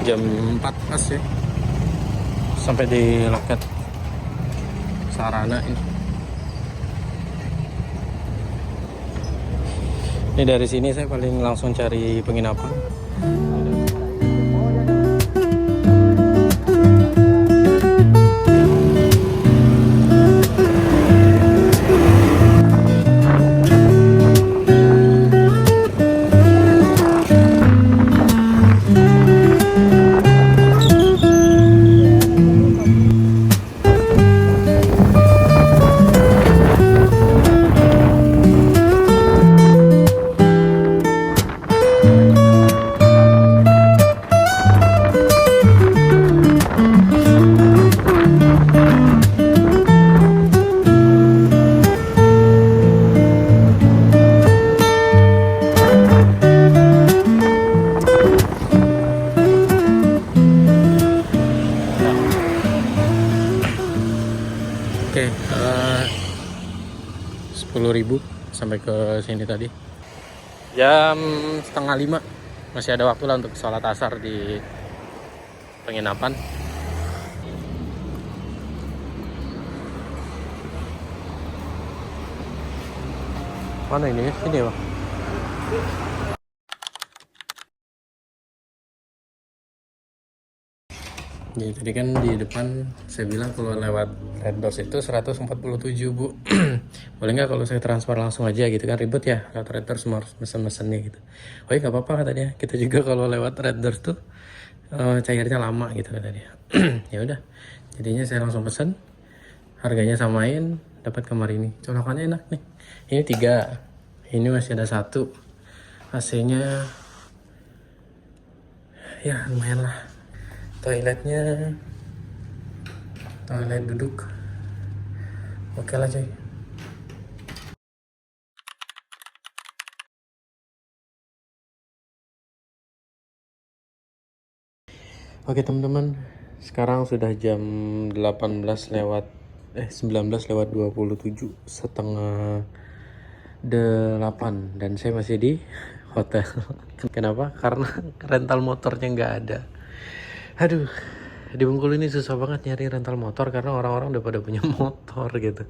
jam 4 pas ya sampai di loket Sarana ini. Ini dari sini saya paling langsung cari penginapan. Oke, 10.000 sampai ke sini tadi. Jam 4:30 masih ada waktu lah untuk sholat asar di penginapan. Mana ini? Ini ya, Pak. Jadi tadi kan di depan saya bilang kalau lewat Red Doors itu 147, Bu. Boleh nggak kalau saya transfer langsung aja gitu kan, ribet ya lewat Red Doors, semua harus mesen-mesennya gitu. Oh iya, nggak apa-apa kata dia. Kita juga kalau lewat Red Doors tuh cairnya lama gitu kata dia. Ya udah. Jadinya saya langsung pesen. Harganya samain, dapat kamar ini. Colokannya enak nih. Ini 3. Ini masih ada 1. AC-nya ya lumayan lah. Toiletnya toilet duduk oke lah coy. Oke teman-teman, sekarang sudah jam 19 lewat 27 setengah 8 dan saya masih di hotel. Kenapa? Karena rental motornya nggak ada. Aduh, di Bengkulu ini susah banget nyari rental motor karena orang-orang udah pada punya motor gitu.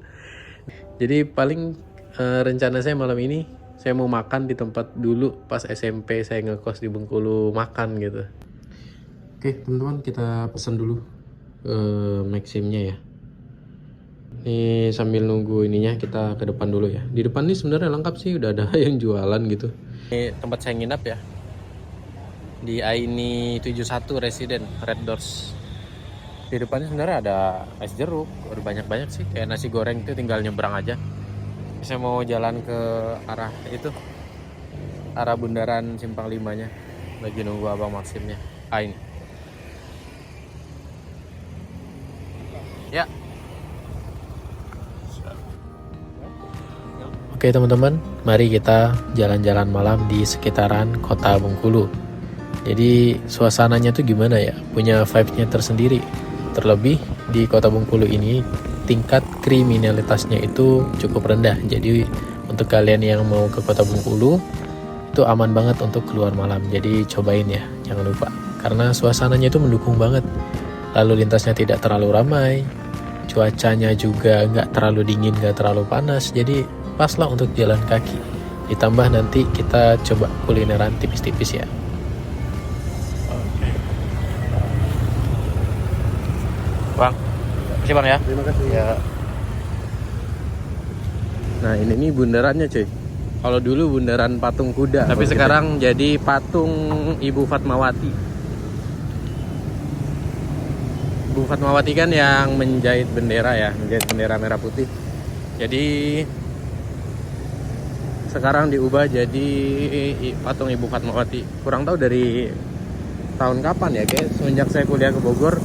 Jadi paling rencana saya malam ini saya mau makan di tempat dulu pas SMP saya ngekos di Bengkulu makan gitu. Oke teman-teman, kita pesan dulu Maximnya ya. Ini sambil nunggu ininya kita ke depan dulu ya. Di depan ini sebenarnya lengkap sih, udah ada yang jualan gitu. Ini tempat saya nginap ya. Di Aini 71 Resident Red Doors. Di depannya sebenarnya ada es jeruk, udah banyak-banyak sih, kayak nasi goreng itu tinggal nyebrang aja. Saya mau jalan ke arah itu, arah bundaran Simpang 5-nya. Lagi nunggu Abang Maximnya. Ini. Ya. Oke teman-teman, mari kita jalan-jalan malam di sekitaran kota Bengkulu. Jadi suasananya tuh gimana ya, punya vibes-nya tersendiri. Terlebih di kota Bengkulu ini tingkat kriminalitasnya itu cukup rendah. Jadi untuk kalian yang mau ke kota Bengkulu itu aman banget untuk keluar malam. Jadi cobain ya, jangan lupa. Karena suasananya itu mendukung banget. Lalu lintasnya tidak terlalu ramai, cuacanya juga nggak terlalu dingin, nggak terlalu panas. Jadi pas lah untuk jalan kaki. Ditambah nanti kita coba kulineran tipis-tipis ya. Bang, makasih Bang ya. Terima kasih. Ya. Nah ini nih bundarannya cuy. Kalau dulu bundaran patung kuda, tapi sekarang jadi patung Ibu Fatmawati. Ibu Fatmawati kan yang menjahit bendera ya, menjahit bendera merah putih. Jadi sekarang diubah jadi patung Ibu Fatmawati. Kurang tahu dari tahun kapan ya, kayak semenjak saya kuliah ke Bogor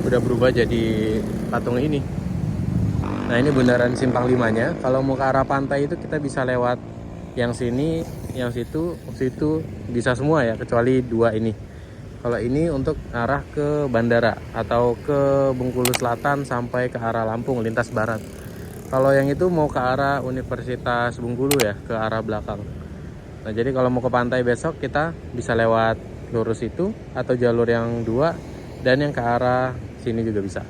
udah berubah jadi patung ini. Nah ini bundaran Simpang 5-nya. Kalau mau ke arah pantai itu kita bisa lewat yang sini, yang situ bisa semua ya, kecuali 2 ini. Kalau ini untuk arah ke bandara atau ke Bengkulu Selatan sampai ke arah Lampung lintas barat. Kalau yang itu mau ke arah Universitas Bengkulu ya, ke arah belakang. Nah jadi kalau mau ke pantai besok kita bisa lewat lurus itu, atau jalur yang 2 dan yang ke arah sini juga bisa.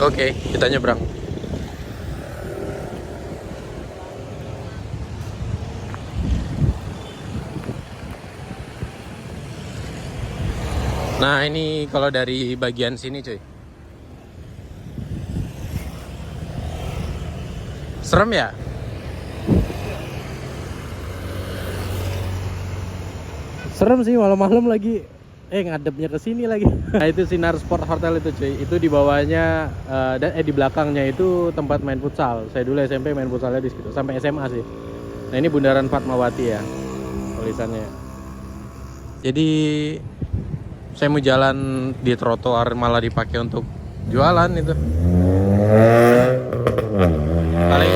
Oke, kita nyebrang. Nah, ini kalau dari bagian sini cuy. Serem ya? Serem sih malam-malam lagi. Ngadepnya ke sini lagi. Nah, itu Sinar Sport Hotel itu cuy. Itu di bawahnya di belakangnya itu tempat main futsal. Saya dulu SMP main futsalnya di situ sampai SMA sih. Nah, ini Bundaran Fatmawati ya tulisannya. Jadi saya mau jalan di trotoar malah dipakai untuk jualan itu. Paling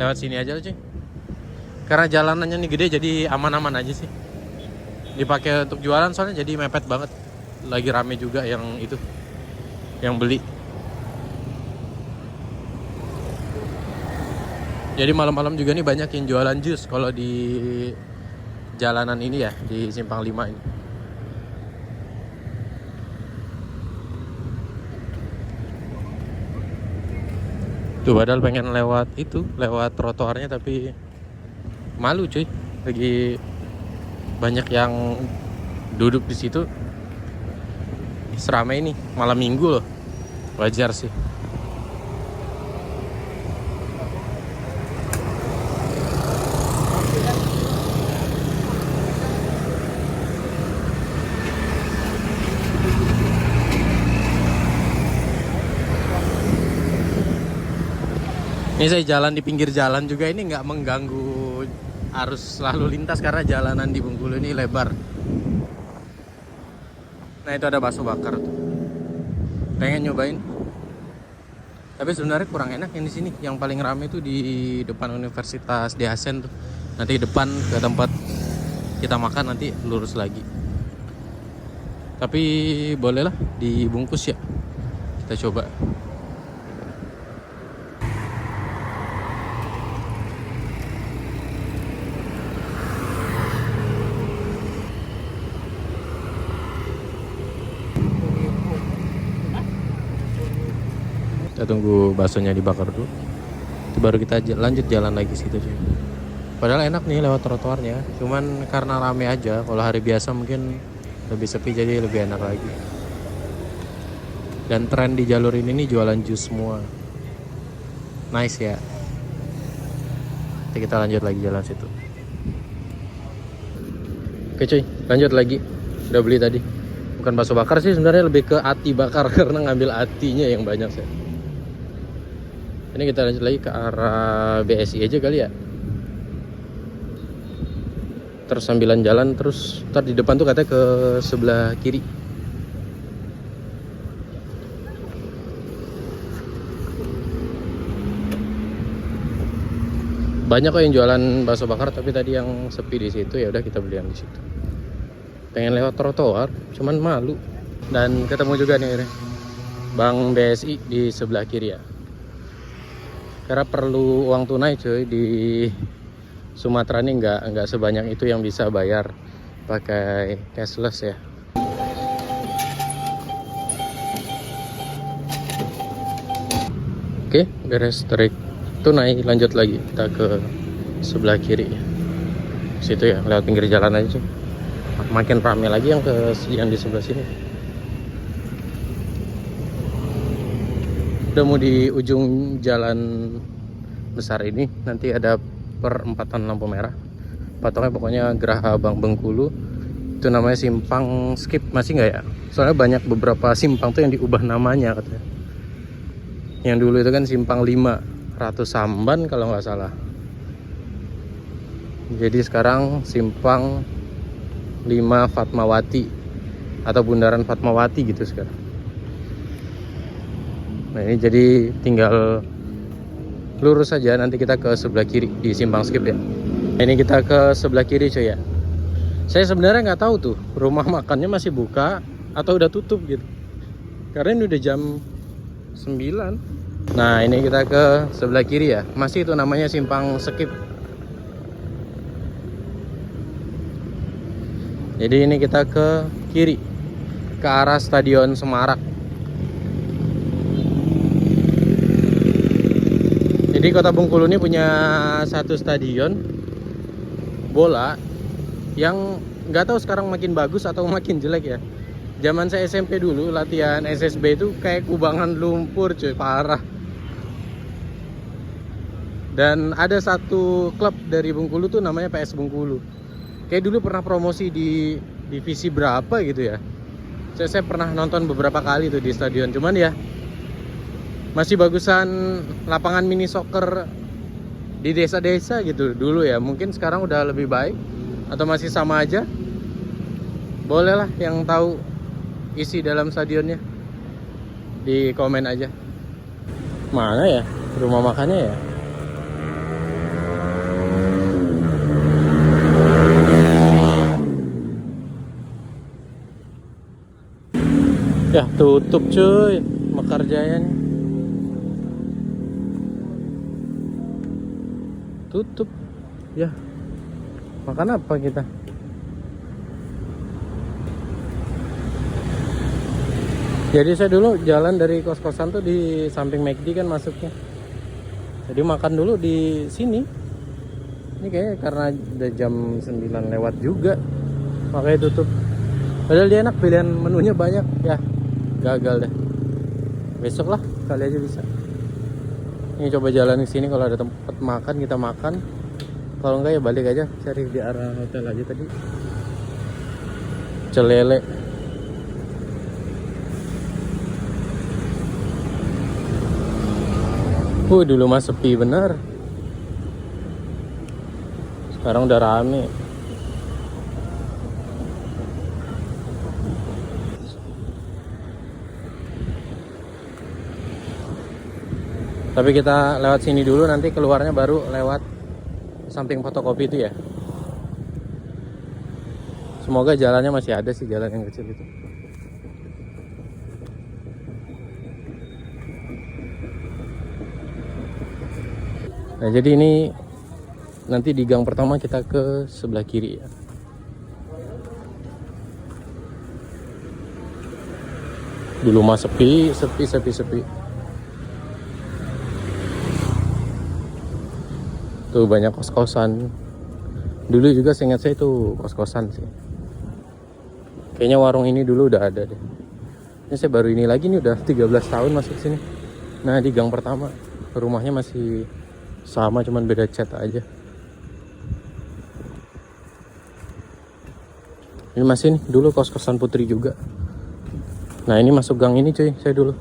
lewat sini aja cuy. Karena jalanannya nih gede jadi aman-aman aja sih. Dipakai untuk jualan soalnya jadi mepet banget. Lagi rame juga yang itu, yang beli. Jadi malam-malam juga nih banyak yang jualan jus kalau di jalanan ini ya, di Simpang 5 ini. Tuh padahal pengen lewat itu, lewat trotoarnya tapi malu cuy. Lagi banyak yang duduk di situ. Seramai ini malam minggu loh. Wajar sih. Ini saya jalan di pinggir jalan juga, ini nggak mengganggu arus lalu lintas karena jalanan di Bengkulu ini lebar. Nah, itu ada bakso bakar tuh. Pengen nyobain. Tapi sebenarnya kurang enak yang di sini. Yang paling rame tuh di depan Universitas Di Hasen tuh. Nanti depan ke tempat kita makan, nanti lurus lagi. Tapi bolehlah dibungkus ya. Kita coba. Kita tunggu baksonya dibakar dulu. Itu baru kita lanjut jalan lagi situ sih. Padahal enak nih lewat trotoarnya. Cuman karena rame aja. Kalau hari biasa mungkin lebih sepi jadi lebih enak lagi. Dan tren di jalur ini nih jualan jus semua. Nice ya. Nanti kita lanjut lagi jalan situ. Oke cuy, lanjut lagi. Udah beli tadi. Bukan bakso bakar sih sebenarnya, lebih ke ati bakar karena ngambil atinya yang banyak sih. Ini kita lanjut lagi ke arah BSI aja kali ya. Terus sambilan jalan terus ntar di depan tuh katanya ke sebelah kiri. Banyak kok yang jualan bakso bakar tapi tadi yang sepi di situ, ya udah kita beli yang di situ. Pengen lewat trotoar cuman malu. Dan ketemu juga nih Bank BSI di sebelah kiri ya. Karena perlu uang tunai cuy, di Sumatera ini nggak sebanyak itu yang bisa bayar pakai cashless ya. Oke, beres tarik tunai, lanjut lagi kita ke sebelah kiri ya. Situ ya, lewat pinggir jalan aja cuy. Makin ramai lagi yang di sebelah sini. Udah mau di ujung jalan besar ini, nanti ada perempatan lampu merah. Patoknya pokoknya Geraha Bank Bengkulu. Itu namanya simpang skip, masih nggak ya? Soalnya banyak beberapa simpang tuh yang diubah namanya katanya. Yang dulu itu kan simpang 5 Ratu Samban kalau nggak salah. Jadi sekarang simpang 5 Fatmawati atau Bundaran Fatmawati gitu sekarang. Nah ini jadi tinggal lurus saja, nanti kita ke sebelah kiri di simpang skip ya. Nah, ini kita ke sebelah kiri cuy ya. Saya sebenarnya nggak tahu tuh rumah makannya masih buka atau udah tutup gitu. Karena ini udah jam 9. Nah ini kita ke sebelah kiri ya, masih itu namanya simpang Skip. Jadi ini kita ke kiri, ke arah Stadion Semarak. Jadi Kota Bengkulu ini punya satu stadion bola yang nggak tahu sekarang makin bagus atau makin jelek ya. Zaman saya SMP dulu latihan SSB itu kayak kubangan lumpur cuy, parah. Dan ada satu klub dari Bengkulu tuh namanya PS Bengkulu. Kayak dulu pernah promosi di divisi berapa gitu ya. Saya pernah nonton beberapa kali tuh di stadion. Cuman ya masih bagusan lapangan mini soccer di desa-desa gitu dulu ya. Mungkin sekarang udah lebih baik atau masih sama aja. Boleh lah yang tahu isi dalam stadionnya di komen aja. Mana ya rumah makannya ya? Ya tutup cuy, Mekarjaya nih. Tutup. Ya. Makan apa kita? Jadi saya dulu jalan dari kos-kosan tuh di samping McD kan masuknya. Jadi makan dulu di sini. Ini kayaknya karena udah jam 9 lewat juga, makanya tutup. Padahal dia enak, pilihan menunya banyak. Ya gagal deh. Besok lah kali aja bisa. Ini coba jalan ke sini, kalau ada tempat makan kita makan. Kalau enggak ya balik aja, cari di arah hotel aja tadi. Celele. Dulu mah sepi bener. Sekarang udah rame. Tapi kita lewat sini dulu, nanti keluarnya baru lewat samping fotokopi itu ya. Semoga jalannya masih ada sih, jalan yang kecil itu. Nah jadi ini nanti di gang pertama kita ke sebelah kiri ya. Dulu mah sepi. Tuh banyak kos-kosan. Dulu juga seingat saya itu kos-kosan sih. Kayaknya warung ini dulu udah ada deh. Ini saya baru ini lagi nih, udah 13 tahun masuk sini. Nah di gang pertama, rumahnya masih sama, cuman beda cat aja. Ini masih nih, dulu kos-kosan Putri juga. Nah ini masuk gang ini cuy, saya dulu.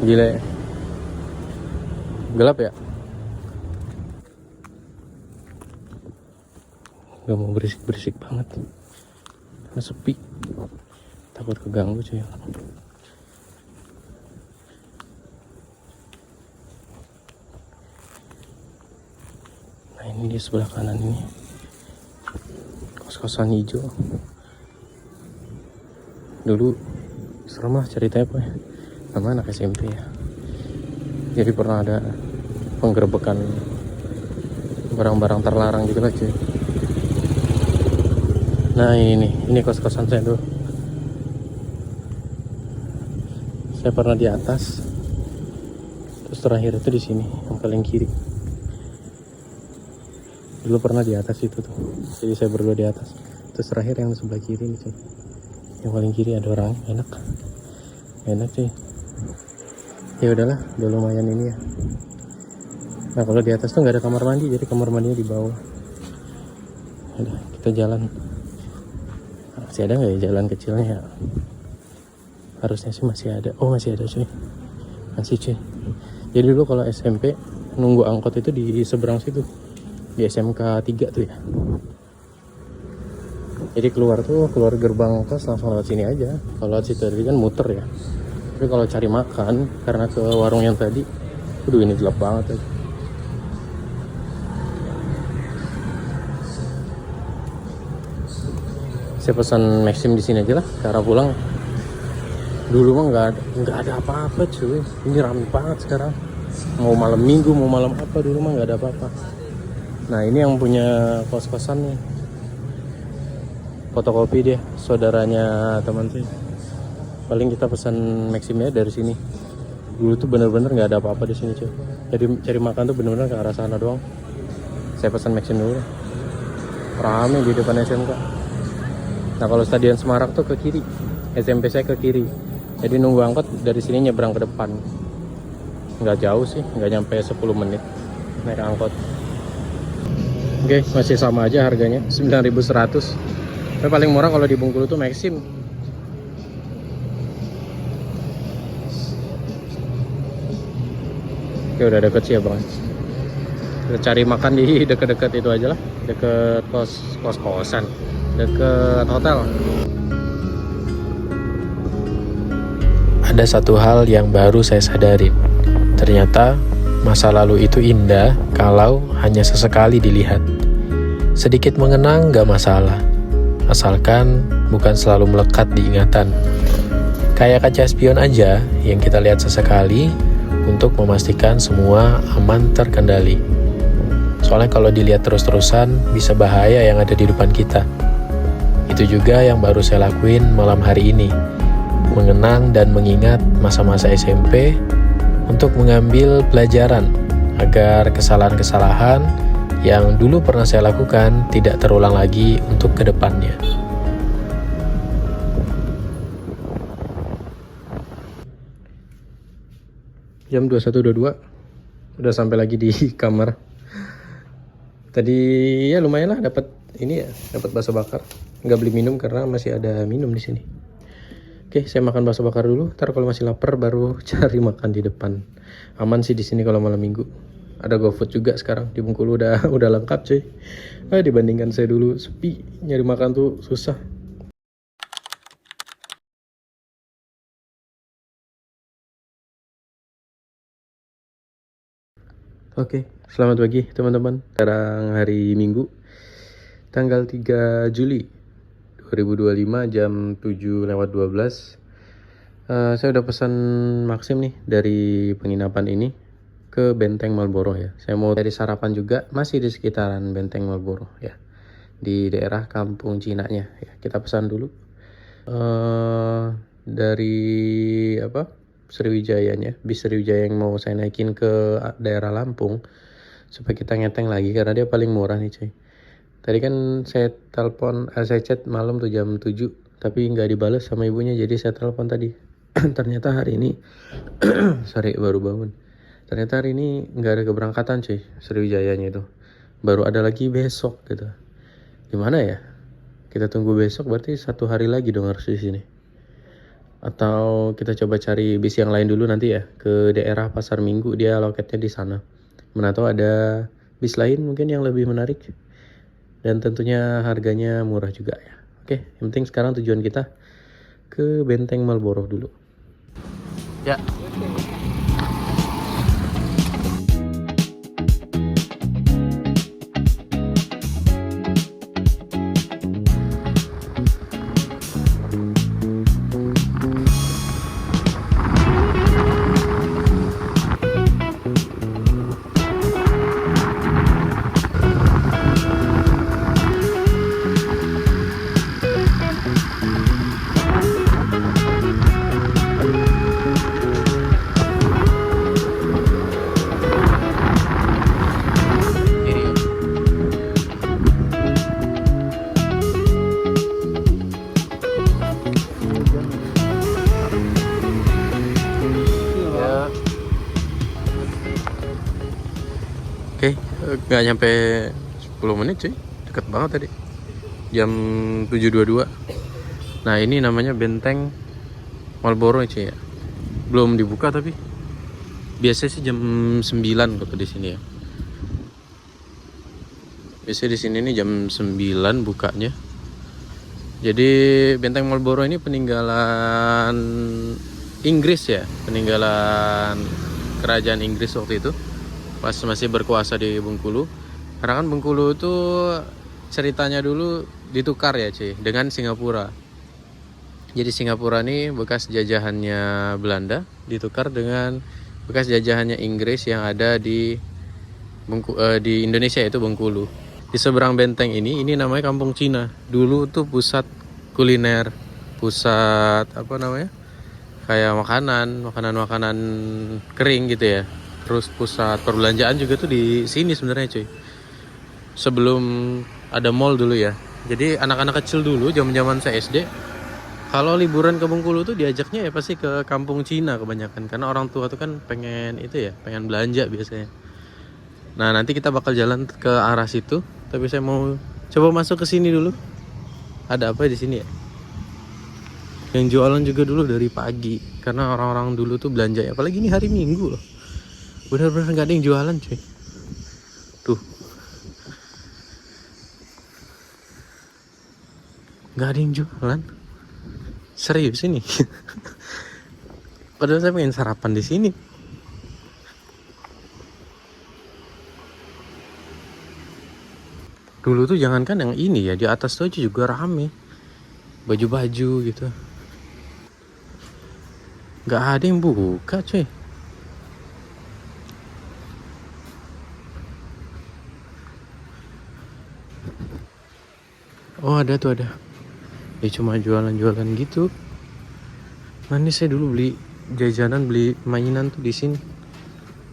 Gila ya. Gelap ya. Gak mau berisik banget, karena sepi, takut keganggu cuy. Nah ini di sebelah kanan ini kos-kosan hijau. Dulu serem lah ceritanya apa ya, sama anak SMP ya. Jadi pernah ada penggerebekan barang-barang terlarang gitu lah cuy. Nah ini kos-kosan saya dulu. Saya pernah di atas, terus terakhir itu di sini yang paling kiri. Dulu pernah di atas itu tuh, jadi saya berdua di atas. Terus terakhir yang sebelah kiri nih cuy, yang paling kiri ada orang. Enak cuy. Ya udahlah, udah lumayan ini ya. Nah kalau di atas tuh nggak ada kamar mandi, jadi kamar mandinya di bawah. Udah kita jalan. Masih ada nggak ya jalan kecilnya ya? Harusnya sih masih ada. Oh masih ada cuy, masih cuy. Jadi dulu kalau SMP nunggu angkot itu di seberang situ, di SMK 3 tuh ya. Jadi keluar gerbang kos langsung lewat sini aja. Kalau lewat situ tadi kan muter ya. Tapi kalau cari makan, karena ke warung yang tadi, ini gelap banget ya. Saya pesan Maxim di sini aja lah, ke arah pulang. Dulu mah nggak ada apa-apa cuy. Ini rame banget sekarang. Mau malam minggu, mau malam apa, dulu mah nggak ada apa-apa. Nah ini yang punya kos-kosan nih. Fotokopi dia, saudaranya teman sih. Paling kita pesan Maximnya dari sini. Dulu tuh bener-bener nggak ada apa-apa di sini cuy. Jadi cari makan tuh bener-bener ke arah sana doang. Saya pesan Maxim dulu. Rame di depan SMK. Nah kalau Stadion Semarak tuh ke kiri. SMP saya ke kiri. Jadi nunggu angkot dari sini nyebrang ke depan. Nggak jauh sih, nggak nyampe 10 menit naik angkot. Oke, masih sama aja harganya, 9.100. Tapi paling murah kalau di Bengkulu tuh Maxim. Oke, udah deket sih ya bang. Kita cari makan di deket-deket itu aja lah, deket kos-kosan, deket hotel. Ada satu hal yang baru saya sadari. Ternyata masa lalu itu indah kalau hanya sesekali dilihat. Sedikit mengenang gak masalah, asalkan bukan selalu melekat di ingatan. Kayak kaca spion aja yang kita lihat sesekali untuk memastikan semua aman terkendali. Soalnya kalau dilihat terus-terusan bisa bahaya yang ada di depan kita. Itu juga yang baru saya lakuin malam hari ini. Mengenang dan mengingat masa-masa SMP untuk mengambil pelajaran agar kesalahan-kesalahan yang dulu pernah saya lakukan tidak terulang lagi untuk kedepannya. Jam 21.22 udah sampai lagi di kamar. Tadi ya lumayan lah dapat ini ya, dapat bakso bakar. Nggak beli minum karena masih ada minum di sini. Oke, saya makan bakso bakar dulu. Ntar kalau masih lapar baru cari makan di depan. Aman sih di sini kalau malam minggu. Ada GoFood juga sekarang di Bengkulu udah lengkap cuy. Dibandingkan saya dulu sepi, nyari makan tuh susah. Oke, selamat pagi teman-teman. Sekarang hari Minggu, tanggal 3 Juli 2025 jam 7:12. Saya udah pesan Maxim nih dari penginapan ini ke Benteng Malboro ya. Saya mau dari sarapan juga, masih di sekitaran Benteng Malboro ya, di daerah Kampung Cinanya ya. Kita pesan dulu dari Sriwijayanya, bis Sriwijaya yang mau saya naikin ke daerah Lampung supaya kita ngeteng lagi karena dia paling murah nih cuy. Tadi kan saya saya chat malam tuh jam 7 tapi nggak dibales sama ibunya, jadi saya telepon tadi. Ternyata hari ini sorry baru bangun. Ternyata hari ini nggak ada keberangkatan cuy, Sriwijayanya itu. Baru ada lagi besok gitu. Gimana ya? Kita tunggu besok, berarti 1 hari lagi dong harus di sini. Atau kita coba cari bis yang lain dulu nanti ya, ke daerah Pasar Minggu, dia loketnya di sana. Mana tahu ada bis lain mungkin yang lebih menarik. Dan tentunya harganya murah juga ya. Oke, yang penting sekarang tujuan kita ke Benteng Malboro dulu. Ya. Oke, nggak nyampe 10 menit cuy, deket banget tadi. Jam 7.22. Nah ini namanya Benteng Malboro cuy ya. Belum dibuka tapi biasanya sih jam 9 kalau di sini ya. Biasanya di sini nih jam 9 bukanya. Jadi Benteng Malboro ini peninggalan Inggris ya, peninggalan kerajaan Inggris waktu itu pas masih berkuasa di Bengkulu. Karena kan Bengkulu itu ceritanya dulu ditukar ya cuy dengan Singapura. Jadi Singapura ini bekas jajahannya Belanda ditukar dengan bekas jajahannya Inggris yang ada di di Indonesia, yaitu Bengkulu. Di seberang benteng ini namanya Kampung Cina. Dulu tuh pusat kuliner, pusat apa namanya? Kayak makanan kering gitu ya. Terus pusat perbelanjaan juga tuh di sini sebenarnya, cuy. Sebelum ada mall dulu ya. Jadi anak-anak kecil dulu zaman-zaman saya SD, kalau liburan ke Bengkulu tuh diajaknya ya pasti ke Kampung Cina kebanyakan, karena orang tua tuh kan pengen itu ya, pengen belanja biasanya. Nah, nanti kita bakal jalan ke arah situ, tapi saya mau coba masuk ke sini dulu. Ada apa di sini ya? Yang jualan juga dulu dari pagi, karena orang-orang dulu tuh belanja ya, apalagi ini hari Minggu loh. Bener-bener nggak ada yang jualan, cuy. Tuh, nggak ada yang jualan. Serius ini. Padahal saya pengen sarapan di sini. Dulu tuh jangankan yang ini ya, di atas tuh aja juga rame. Baju-baju gitu. Nggak ada yang buka, cuy. Oh, ada tuh, ada. Ya cuma jualan-jualan gitu. Nah, saya dulu beli jajanan, beli mainan tuh di sini.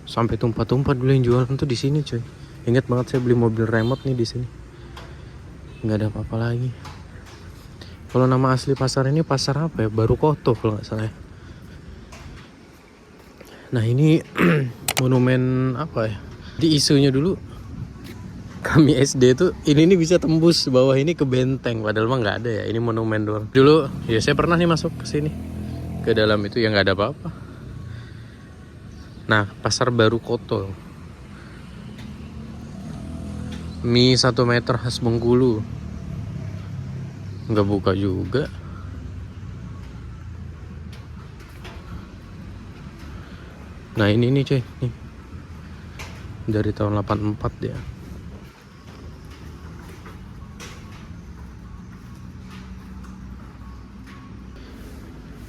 Sampai tumpah-tumpah dulu yang jualan tuh di sini, cuy. Ingat banget saya beli mobil remote nih di sini. Nggak ada apa-apa lagi. Kalau nama asli pasar ini pasar apa ya? Baru Koto kalau nggak salah ya. Nah, ini monumen apa ya? Di isunya dulu kami SD tuh ini bisa tembus bawah ini ke benteng, padahal mah nggak ada ya, ini monumen doang. Dulu ya saya pernah nih masuk ke sini, ke dalam itu ya nggak ada apa-apa. Nah, pasar baru Koto, mie 1 meter khas Bengkulu, nggak buka juga. Nah, ini nih cuy, nih dari tahun 84 dia.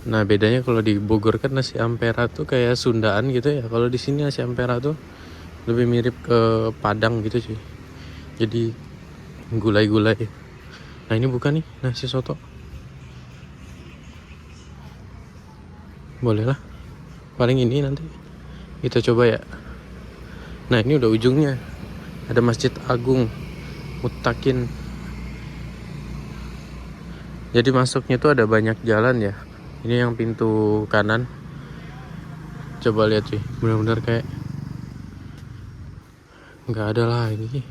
Nah, bedanya kalau di Bogor kan nasi ampera tuh kayak Sundaan gitu ya. Kalau di sini nasi ampera tuh lebih mirip ke Padang gitu sih. Jadi gulai-gulai. Nah, ini bukan nih nasi soto. Boleh lah. Paling ini nanti kita coba ya. Nah, ini udah ujungnya. Ada Masjid Agung Mutakin. Jadi masuknya tuh ada banyak jalan ya. Ini yang pintu kanan. Coba lihat sih, benar-benar kayak nggak ada lagi.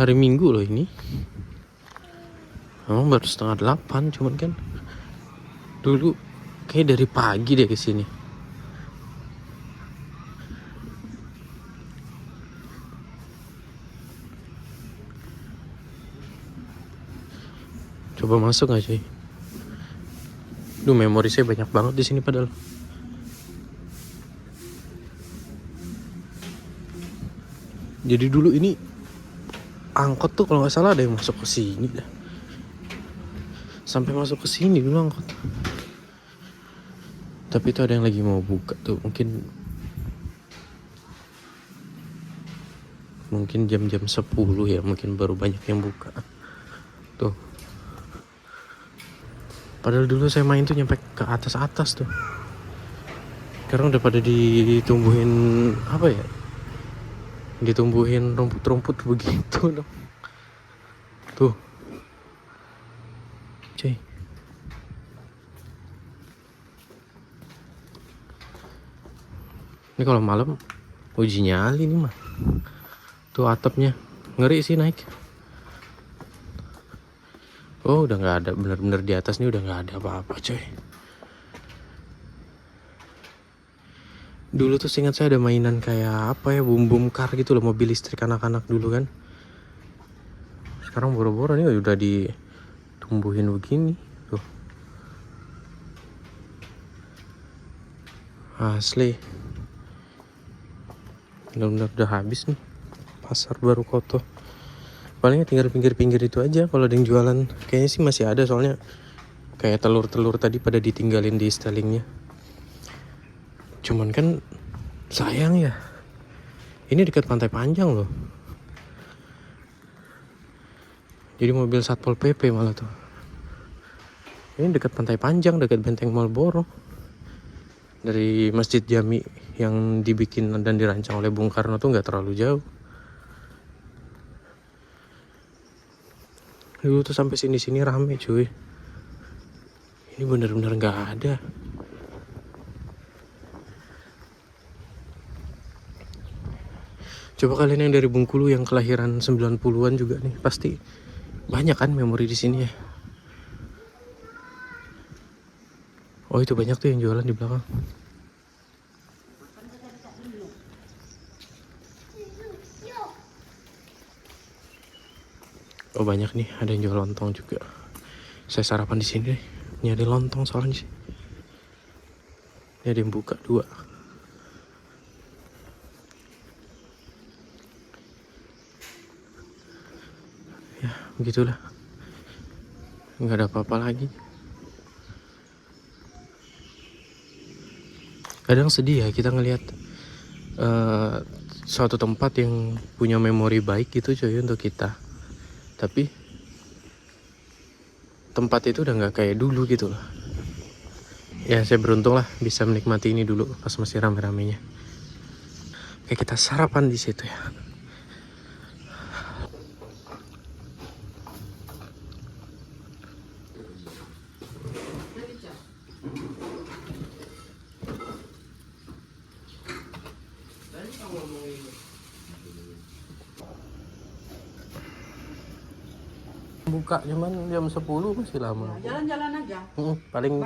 Hari Minggu loh ini. Emang baru 7:30, cuman kan dulu kayak dari pagi deh ke sini. Coba masuk nggak sih? Duh, memori saya banyak banget di sini padahal. Jadi dulu ini angkot tuh kalau nggak salah ada yang masuk ke sini dah. Sampai masuk ke sini dulu angkot. Tapi itu ada yang lagi mau buka tuh, mungkin jam-jam 10 ya, mungkin baru banyak yang buka. Tuh. Padahal dulu saya main tuh nyampe ke atas tuh. Sekarang udah pada ditumbuhin apa ya? Ditumbuhin rumput-rumput begitu dong. Tuh. Cuy. Ini kalau malam uji nyali nih mah. Tuh atapnya. Ngeri sih naik. Oh, udah nggak ada, bener-bener di atas nih udah nggak ada apa-apa, coy. Dulu tuh seingat saya ada mainan kayak apa ya, bum car gitu loh, mobil listrik anak-anak dulu kan. Sekarang boro-boro nih udah ditumbuhin begini, tuh. Asli. Bener-bener udah habis nih pasar baru Koto. Palingnya tinggal pinggir-pinggir itu aja. Kalau ada yang jualan kayaknya sih masih ada, soalnya Kayak telur-telur tadi pada ditinggalin di stylingnya. Cuman kan sayang ya, ini dekat Pantai Panjang loh. Jadi mobil Satpol PP malah tuh. Ini dekat Pantai Panjang, dekat Benteng Malboro. Dari Masjid Jami yang dibikin dan dirancang oleh Bung Karno tuh nggak terlalu jauh. Dulu tuh sampai sini-sini rame cuy. Ini bener-bener nggak ada. Coba kalian yang dari Bengkulu yang kelahiran 90-an juga nih, pasti banyak kan memori di sini ya. Oh itu banyak tuh yang jualan di belakang. Oh banyak nih, ada yang jual lontong juga. Saya sarapan di sini deh. Ini ada lontong soalnya sih. Ini ada yang buka 2. Ya begitulah. Nggak ada apa-apa lagi. Kadang sedih ya kita ngelihat suatu tempat yang punya memori baik gitu coy untuk kita. Tapi tempat itu udah nggak kayak dulu gitu loh. Ya saya beruntung lah bisa menikmati ini dulu pas masih rame-ramenya. Kayak kita sarapan di situ ya. Buka cuman jam 10 masih lama. Jalan-jalan aja. Paling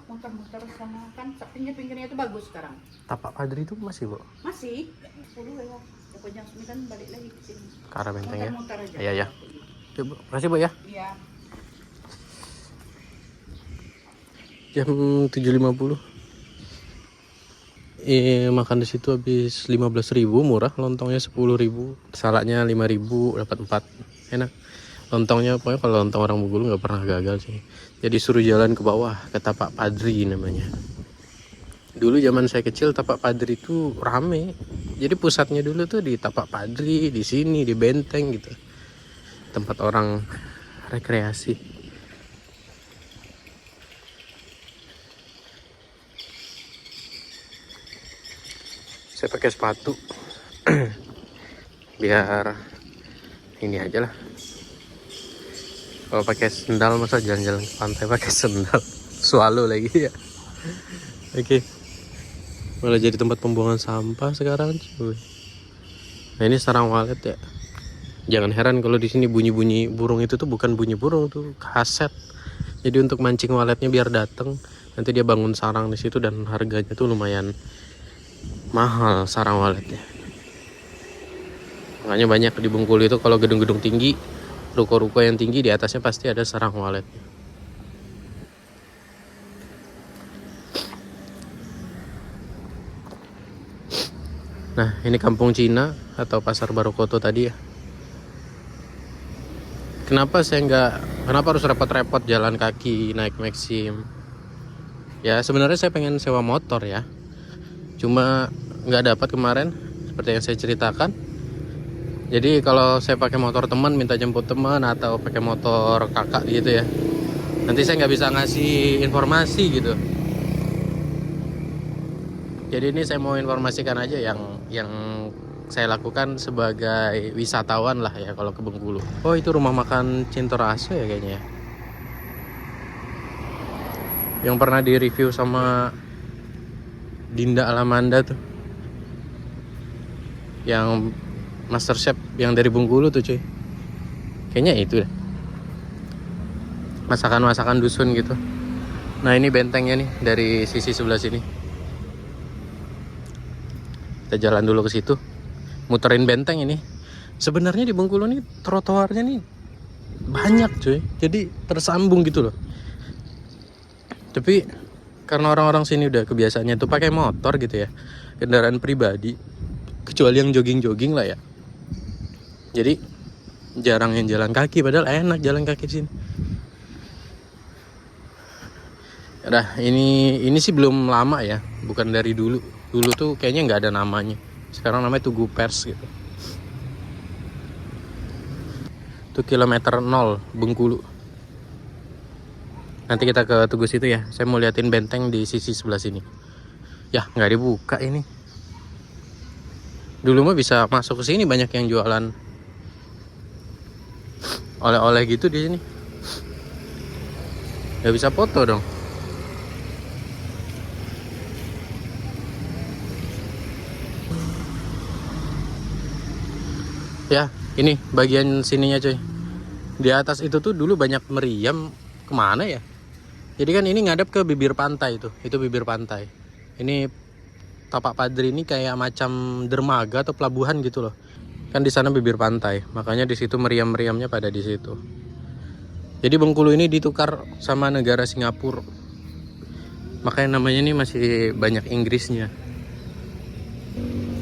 Muter-muter sana kan pinggir-pinggirnya itu bagus sekarang. Tapak Padri itu masih, Bu? Masih 10 ya. Pokoknya jam 9 balik lagi ke sini. Ke arah Benteng ya. Muter-muter aja. Iya ya. Coba, makasih Bu ya. Iya. Jam 7.50. Makan di situ habis 15.000, murah. Lontongnya 10.000, salaknya 5.000, dapat 4. Enak. Lontongnya pokoknya kalau lontong orang Bengkulu nggak pernah gagal sih. Jadi suruh jalan ke bawah ke Tapak Padri namanya. Dulu zaman saya kecil Tapak Padri itu rame. Jadi pusatnya dulu tuh di Tapak Padri, di sini di Benteng gitu. Tempat orang rekreasi. Saya pakai sepatu biar ini aja lah. Kalau pakai sendal masa jalan-jalan ke pantai pakai sendal, swallow lagi ya. Oke. Malah jadi tempat pembuangan sampah sekarang cuy. Nah ini sarang walet ya. Jangan heran kalau di sini bunyi-bunyi burung itu tuh bukan bunyi burung, tuh kaset. Jadi untuk mancing waletnya biar datang, nanti dia bangun sarang di situ dan harganya tuh lumayan mahal sarang waletnya. Makanya banyak di Bengkulu itu kalau gedung-gedung tinggi, ruko-ruko yang tinggi di atasnya pasti ada sarang waletnya. Nah ini kampung Cina atau pasar Baru Koto tadi ya. Kenapa harus repot-repot jalan kaki naik Maxim? Ya sebenarnya saya pengen sewa motor ya. Cuma nggak dapat kemarin seperti yang saya ceritakan. Jadi kalau saya pakai motor teman, minta jemput teman atau pakai motor kakak gitu ya, nanti saya nggak bisa ngasih informasi gitu. Jadi ini saya mau informasikan aja yang saya lakukan sebagai wisatawan lah ya kalau ke Bengkulu. Oh itu rumah makan Cintorasa ya kayaknya ya. Yang pernah di review sama Dinda Alamanda tuh. Yang Master Chef yang dari Bengkulu tuh cuy. Kayaknya itu deh. Masakan-masakan dusun gitu. Nah ini bentengnya nih dari sisi sebelah sini. Kita jalan dulu ke situ. Muterin benteng ini. Sebenarnya di Bengkulu nih trotoarnya nih banyak cuy. Jadi tersambung gitu loh. Tapi karena orang-orang sini udah kebiasaannya tuh pakai motor gitu ya. Kendaraan pribadi. Kecuali yang jogging-jogging lah ya. Jadi jarang yang jalan kaki, padahal enak jalan kaki di sini. Udah, ini sih belum lama ya, bukan dari dulu. Dulu tuh kayaknya nggak ada namanya. Sekarang namanya Tugu Pers gitu. Itu kilometer 0 Bengkulu. Nanti kita ke Tugu situ ya. Saya mau liatin benteng di sisi sebelah sini. Ya, nggak dibuka ini. Dulu mah bisa masuk ke sini, banyak yang jualan oleh-oleh gitu di sini. Nggak bisa foto dong. Ya, ini bagian sininya coy. Di atas itu tuh dulu banyak meriam. Kemana ya? Jadi kan ini ngadep ke bibir pantai tuh. Itu bibir pantai. Ini Tapak Padri ini kayak macam dermaga atau pelabuhan gitu loh. Kan di sana bibir pantai. Makanya di situ meriam-meriamnya pada di situ. Jadi Bengkulu ini ditukar sama negara Singapura. Makanya namanya ini masih banyak Inggrisnya.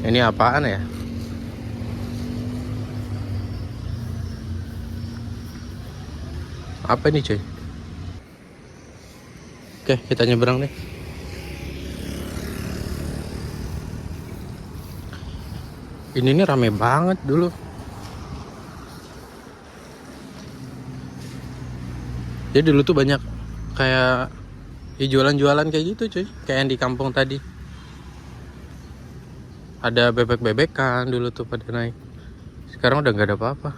Ini apaan ya? Apa ini cuy? Oke, kita nyebrang deh. Ini nih rame banget dulu. Jadi dulu tuh banyak kayak jualan-jualan kayak gitu cuy. Kayak yang di kampung tadi. Ada bebek-bebekan dulu tuh pada naik. Sekarang udah nggak ada apa-apa.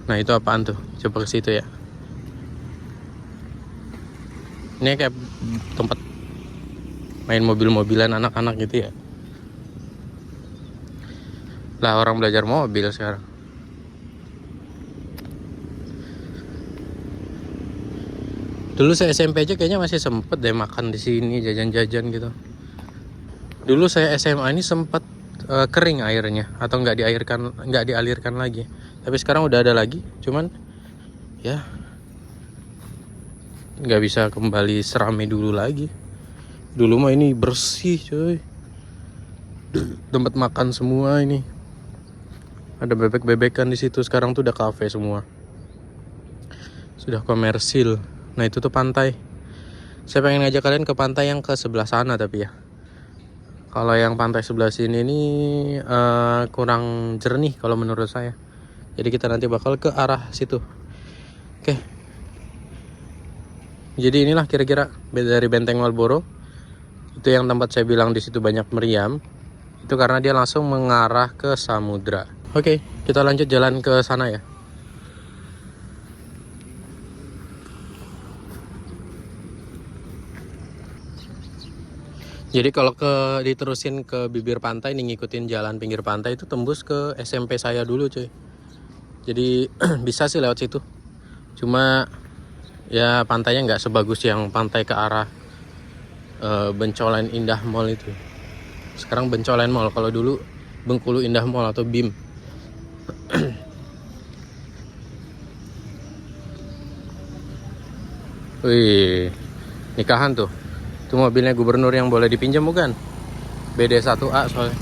Nah itu apaan tuh? Coba ke situ ya. Ini kayak tempat main mobil-mobilan anak-anak gitu ya. Lah orang belajar mobil sekarang. Dulu saya SMP aja kayaknya masih sempet deh makan di sini, jajan-jajan gitu. Dulu saya SMA ini sempat kering airnya atau nggak dialirkan lagi. Tapi sekarang udah ada lagi, cuman ya nggak bisa kembali seramai dulu lagi. Dulu mah ini bersih coy, tempat makan semua ini. Ada bebek-bebekan di situ. Sekarang tuh udah kafe semua, sudah komersil. Nah itu tuh pantai. Saya pengen ngajak kalian ke pantai yang ke sebelah sana tapi ya. Kalau yang pantai sebelah sini ini kurang jernih kalau menurut saya. Jadi kita nanti bakal ke arah situ. Oke. Jadi inilah kira-kira dari Benteng Malboro. Itu yang tempat saya bilang di situ banyak meriam. Itu karena dia langsung mengarah ke samudra. Oke, kita lanjut jalan ke sana ya. Jadi kalau diterusin ke bibir pantai nih, ngikutin jalan pinggir pantai itu tembus ke SMP saya dulu cuy. Jadi bisa sih lewat situ. Cuma ya pantainya nggak sebagus yang pantai ke arah Bencolen Indah Mall itu. Sekarang Bencolen Mall, kalau dulu Bengkulu Indah Mall atau BIM. Wih, nikahan tuh. Itu mobilnya gubernur yang boleh dipinjam bukan? BD1A soalnya.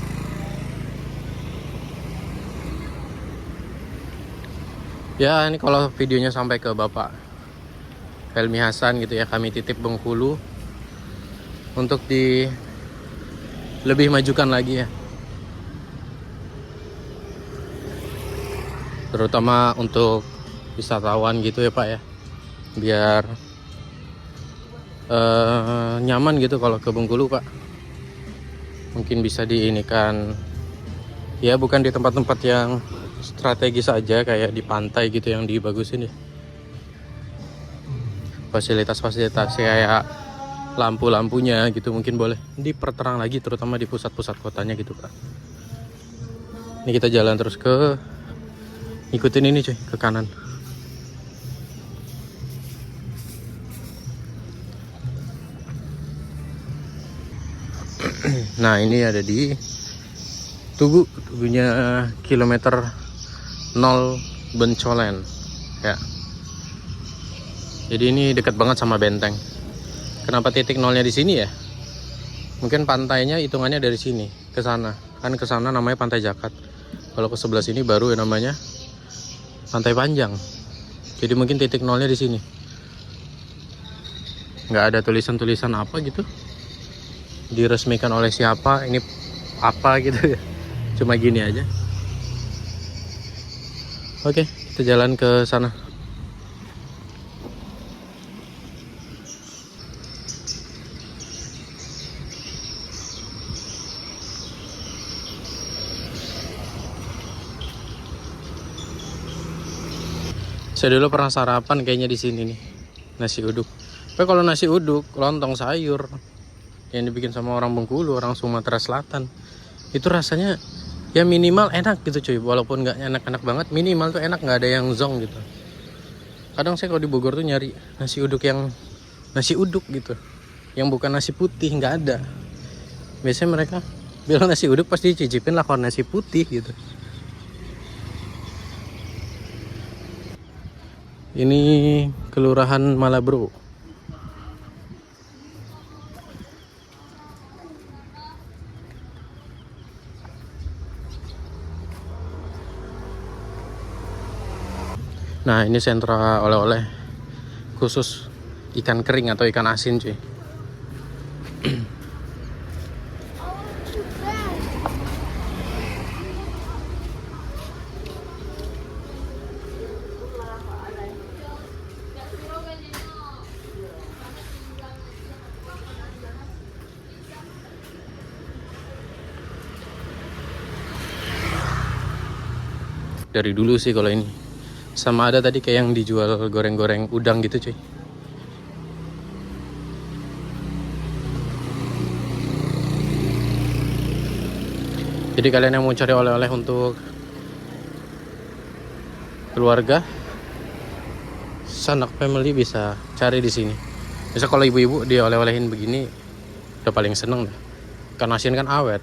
Ya ini kalau videonya sampai ke Bapak Helmi Hasan gitu ya, kami titip Bengkulu untuk lebih majukan lagi ya. Terutama untuk wisatawan gitu ya Pak ya. Biar nyaman gitu kalau ke Bengkulu Pak. Mungkin bisa diinikan ya, bukan di tempat-tempat yang strategis aja kayak di pantai gitu yang dibagusin ya. Fasilitas-fasilitas kayak lampu-lampunya gitu mungkin boleh diperterang lagi, terutama di pusat-pusat kotanya gitu Pak. Ini kita jalan terus ikutin ini cuy, ke kanan. Nah ini ada di Tugunya kilometer 0 Bencolen ya. Jadi ini dekat banget sama benteng. Kenapa titik nolnya di sini ya? Mungkin pantainya hitungannya dari sini ke sana. Kan ke sana namanya Pantai Jakat. Kalau ke sebelah sini baru ya namanya Pantai Panjang. Jadi mungkin titik nolnya di sini. nggak ada tulisan-tulisan apa gitu, diresmikan oleh siapa, ini apa gitu ya. Cuma gini aja. Oke, kita jalan ke sana. Saya dulu pernah sarapan kayaknya di sini nih, nasi uduk. Tapi kalau nasi uduk, lontong sayur yang dibikin sama orang Bengkulu, orang Sumatera Selatan, itu rasanya ya minimal enak gitu cuy. Walaupun nggak enak-enak banget, minimal tuh enak, nggak ada yang zong gitu. Kadang saya kalau di Bogor tuh nyari nasi uduk yang nasi uduk gitu, yang bukan nasi putih, nggak ada. Biasanya mereka bilang nasi uduk pasti cicipin lah kalau nasi putih gitu. Ini Kelurahan Malabro. Nah, ini sentra oleh-oleh khusus ikan kering atau ikan asin cuy. Dari dulu sih kalau ini. Sama ada tadi kayak yang dijual goreng-goreng udang gitu cuy. Jadi kalian yang mau cari oleh-oleh untuk keluarga, sanak family, bisa cari di sini. Bisa kalau ibu-ibu dia oleh-olehin begini udah paling seneng deh. Ikan asin kan awet.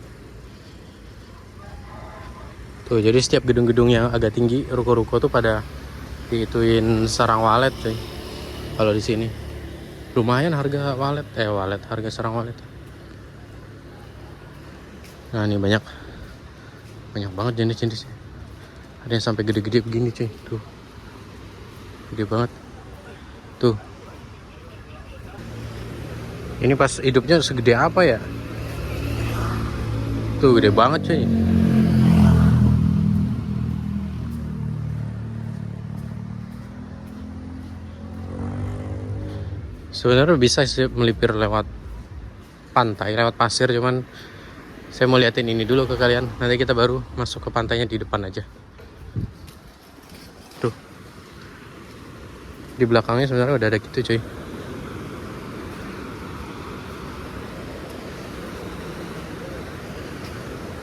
Tuh, jadi setiap gedung-gedung yang agak tinggi, ruko-ruko tuh pada diituin sarang walet cuy. Kalau di sini lumayan harga walet, harga sarang walet. Nah, ini banyak banget jenis-jenisnya. Ada yang sampai gede-gede begini cuy. Tuh, gede banget tuh. Ini pas hidupnya segede apa ya? Tuh, gede banget cuy. Sebenarnya bisa sih melipir lewat pantai, lewat pasir, cuman saya mau liatin ini dulu ke kalian. Nanti kita baru masuk ke pantainya di depan aja. Tuh, di belakangnya sebenarnya udah ada gitu cuy.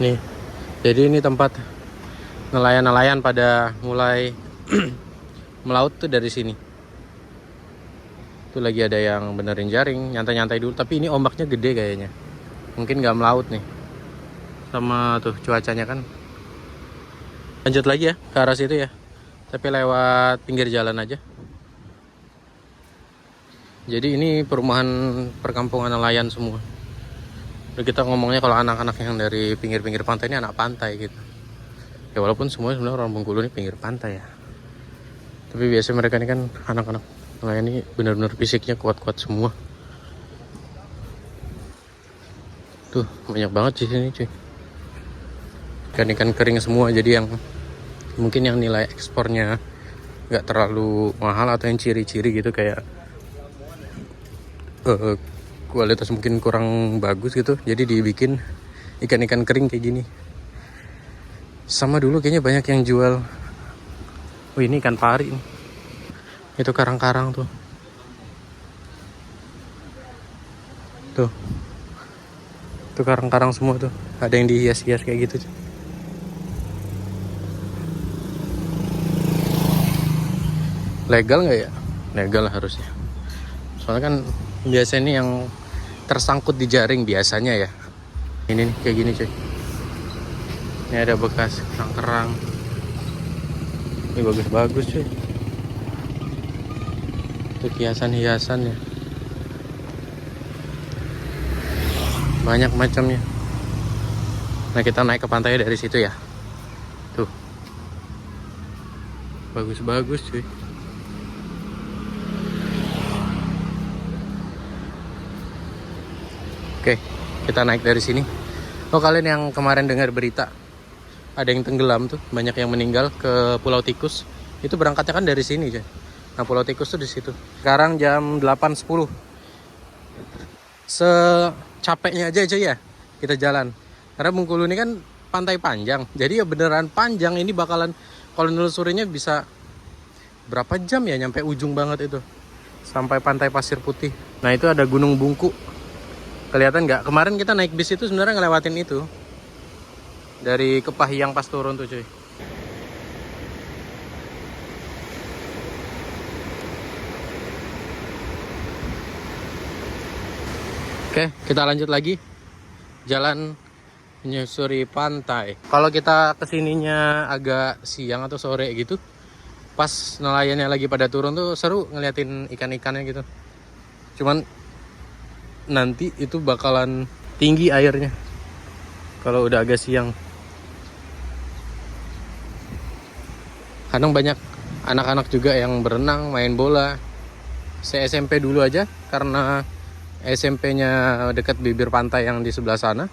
Nih, jadi ini tempat nelayan-nelayan pada mulai melaut tuh dari sini. Tuh lagi ada yang benerin jaring, nyantai-nyantai dulu. Tapi ini ombaknya gede kayaknya, mungkin nggak melaut nih. Sama tuh cuacanya kan. Lanjut lagi ya ke arah situ ya, tapi lewat pinggir jalan aja. Jadi ini perumahan perkampungan nelayan semua. Udah, kita ngomongnya kalau anak-anak yang dari pinggir-pinggir pantai ini anak pantai gitu. Ya walaupun semuanya sebenarnya orang Bengkulu ini pinggir pantai ya. Tapi biasanya mereka ini kan anak-anak nelayan ini benar-benar fisiknya kuat-kuat semua. Tuh, banyak banget di sini cuy. Ikan-ikan kering semua, jadi yang mungkin yang nilai ekspornya nggak terlalu mahal atau yang ciri-ciri gitu kayak kualitas mungkin kurang bagus gitu, jadi dibikin ikan-ikan kering kayak gini. Sama dulu kayaknya banyak yang jual, ini ikan pari nih. Itu karang-karang tuh. Tuh, itu karang-karang semua tuh. Ada yang dihias-hias kayak gitu. Legal nggak ya? Legal harusnya. Soalnya kan biasanya ini yang tersangkut di jaring biasanya ya. Ini nih kayak gini cuy. Ini ada bekas kerang-kerang. Ini bagus-bagus cuy. Itu hiasan-hiasan ya. Banyak macamnya. Nah, kita naik ke pantai dari situ ya. Tuh, bagus-bagus cuy. Oke, kita naik dari sini. Oh, kalian yang kemarin dengar berita ada yang tenggelam tuh, banyak yang meninggal ke Pulau Tikus. Itu berangkatnya kan dari sini, coy. Nah, Pulau Tikus tuh di situ. Sekarang jam 8.10. Secapeknya aja, coy, ya kita jalan. Karena Bengkulu ini kan pantai panjang. Jadi ya beneran panjang, ini bakalan kalau nelusurinya bisa berapa jam ya nyampe ujung banget itu. Sampai pantai Pasir Putih. Nah, itu ada Gunung Bungku. Kelihatan nggak? Kemarin kita naik bis itu sebenarnya ngelewatin itu. Dari Kepahyang pas turun tuh, cuy. Oke, kita lanjut lagi. Jalan menyusuri pantai. Kalau kita kesininya agak siang atau sore gitu, pas nelayannya lagi pada turun tuh seru ngeliatin ikan-ikannya gitu. Cuman nanti itu bakalan tinggi airnya kalau udah agak siang. Kadang banyak anak-anak juga yang berenang, main bola. Saya SMP dulu aja, karena SMP-nya dekat bibir pantai yang di sebelah sana.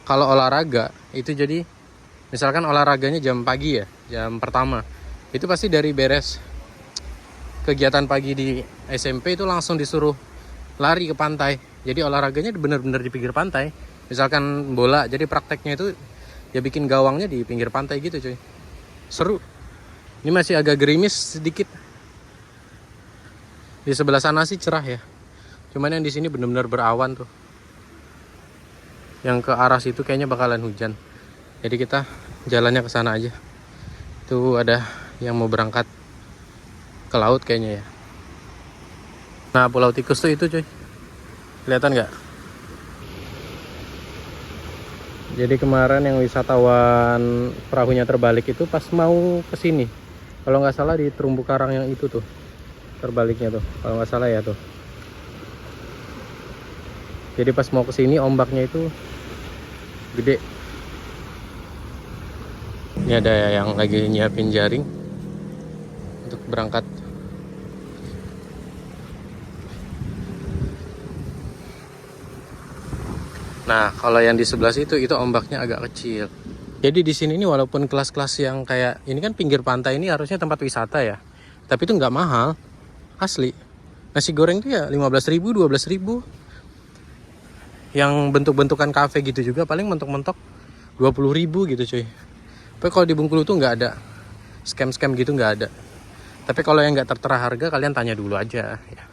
Kalau olahraga, itu jadi misalkan olahraganya jam pagi ya, jam pertama. Itu pasti dari beres kegiatan pagi di SMP itu langsung disuruh lari ke pantai. Jadi olahraganya benar-benar di pinggir pantai. Misalkan bola, jadi prakteknya itu ya bikin gawangnya di pinggir pantai gitu, cuy. Seru. Ini masih agak gerimis sedikit. Di sebelah sana sih cerah ya. Cuman yang di sini benar-benar berawan tuh. Yang ke arah situ kayaknya bakalan hujan. Jadi kita jalannya ke sana aja. Tuh ada yang mau berangkat ke laut kayaknya ya. Nah, Pulau Tikus tuh itu, cuy. Kelihatan nggak? Jadi kemarin yang wisatawan perahunya terbalik itu pas mau ke sini. Kalau nggak salah di terumbu karang yang itu tuh. Terbaliknya tuh. Kalau nggak salah ya tuh. Jadi pas mau ke sini ombaknya itu gede. Ini ada yang lagi nyiapin jaring untuk berangkat. Nah, kalau yang di sebelah situ itu ombaknya agak kecil. Jadi di sini ini walaupun kelas-kelas yang kayak ini kan pinggir pantai, ini harusnya tempat wisata ya. Tapi itu nggak mahal, asli. Nasi goreng tuh ya 15.000, 12.000. Yang bentuk-bentukan kafe gitu juga paling mentok-mentok 20.000 gitu, cuy. Tapi kalau di Bengkulu tuh nggak ada scam-scam gitu, nggak ada. Tapi kalau yang nggak tertera harga, kalian tanya dulu aja ya.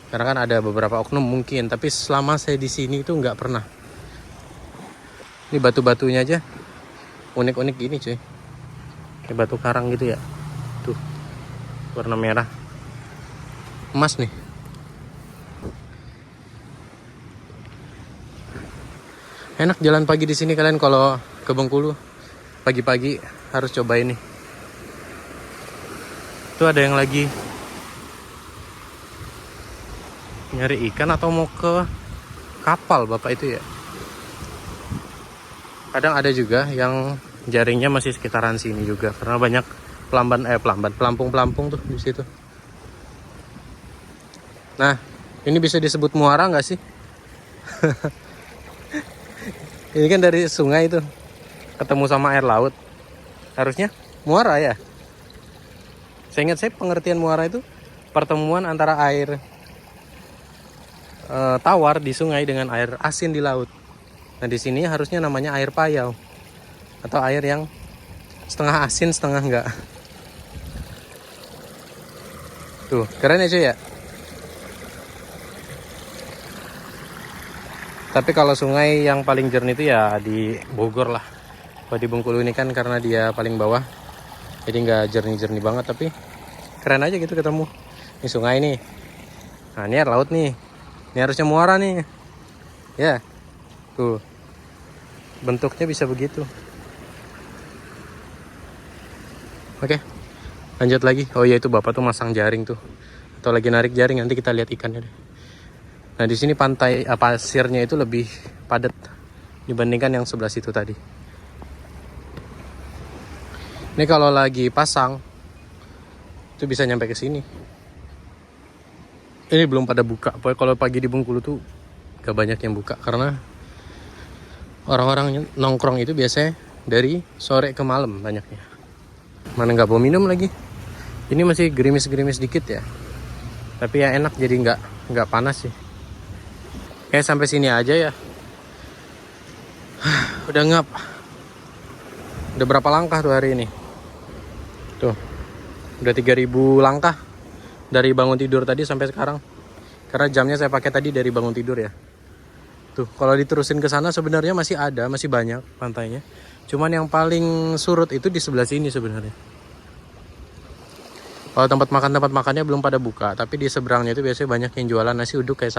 Karena kan ada beberapa oknum mungkin, tapi selama saya di sini itu nggak pernah. Ini batu-batunya aja unik-unik gini, cuy. Kayak batu karang gitu ya. Tuh, warna merah, emas nih. Enak jalan pagi di sini, kalian kalau ke Bengkulu pagi-pagi harus coba ini. Tuh ada yang lagi nyari ikan atau mau ke kapal bapak itu ya. Kadang ada juga yang jaringnya masih sekitaran sini juga, karena banyak pelampung-pelampung tuh di situ. Nah, ini bisa disebut muara nggak sih? Ini kan dari sungai itu ketemu sama air laut, harusnya muara ya. Saya ingat pengertian muara itu pertemuan antara air tawar di sungai dengan air asin di laut. Nah, di sini harusnya namanya air payau atau air yang setengah asin setengah enggak. Tuh, keren ya, cuy ya. Tapi kalau sungai yang paling jernih itu ya di Bogor lah. Kalau di Bengkulu ini kan karena dia paling bawah, jadi nggak jernih-jernih banget, tapi keren aja gitu ketemu. Ini sungai nih. Nah, ini air laut nih. Ini harusnya muara nih. Ya. Tuh. Bentuknya bisa begitu. Oke. Lanjut lagi. Oh iya, itu bapak tuh masang jaring tuh. Atau lagi narik jaring, nanti kita lihat ikannya deh. Nah, di sini pantai pasirnya itu lebih padat dibandingkan yang sebelah situ tadi. Ini kalau lagi pasang itu bisa nyampe ke sini. Ini belum pada buka. Pokoknya kalau pagi di Bengkulu tuh gak banyak yang buka karena orang-orang nongkrong itu biasanya dari sore ke malam banyaknya. Mana nggak mau minum lagi. Ini masih gerimis-gerimis dikit ya. Tapi ya enak, jadi nggak panas sih. Kayak sampai sini aja ya. Udah ngap. Udah berapa langkah tuh hari ini? Tuh. Udah 3000 langkah dari bangun tidur tadi sampai sekarang. Karena jamnya saya pakai tadi dari bangun tidur ya. Tuh, kalau diterusin ke sana sebenarnya masih ada, masih banyak pantainya. Cuman yang paling surut itu di sebelah sini sebenarnya. Kalau tempat makannya belum pada buka, tapi di seberangnya itu biasanya banyak yang jualan nasi uduk kayak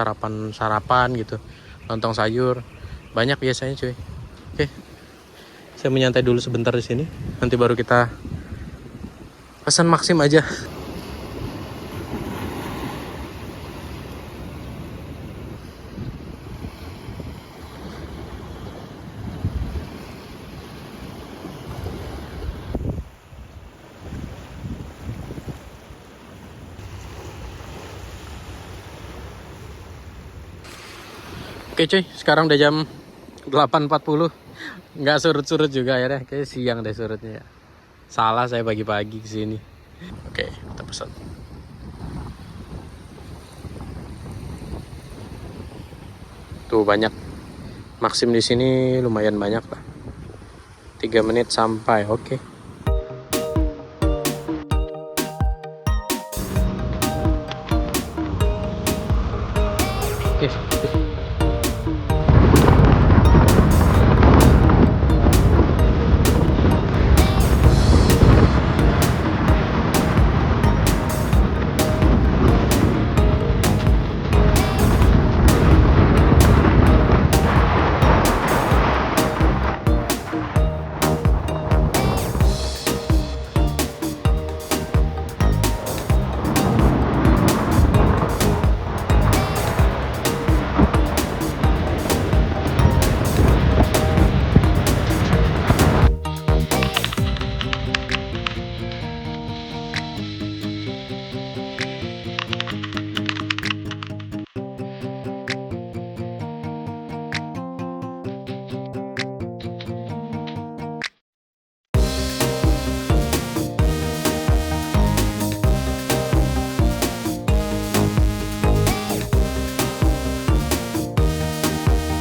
sarapan gitu. Lontong sayur, banyak biasanya cuy. Oke. Saya menyantai dulu sebentar di sini. Nanti baru kita pesan Maxim aja. Oke cuy, sekarang udah jam 8.40. Nggak surut-surut juga ya deh, kayak siang deh surutnya ya. Salah saya pagi-pagi kesini. Oke, kita pesan. Tuh banyak. Maxim di sini lumayan banyak lah. 3 menit sampai, oke.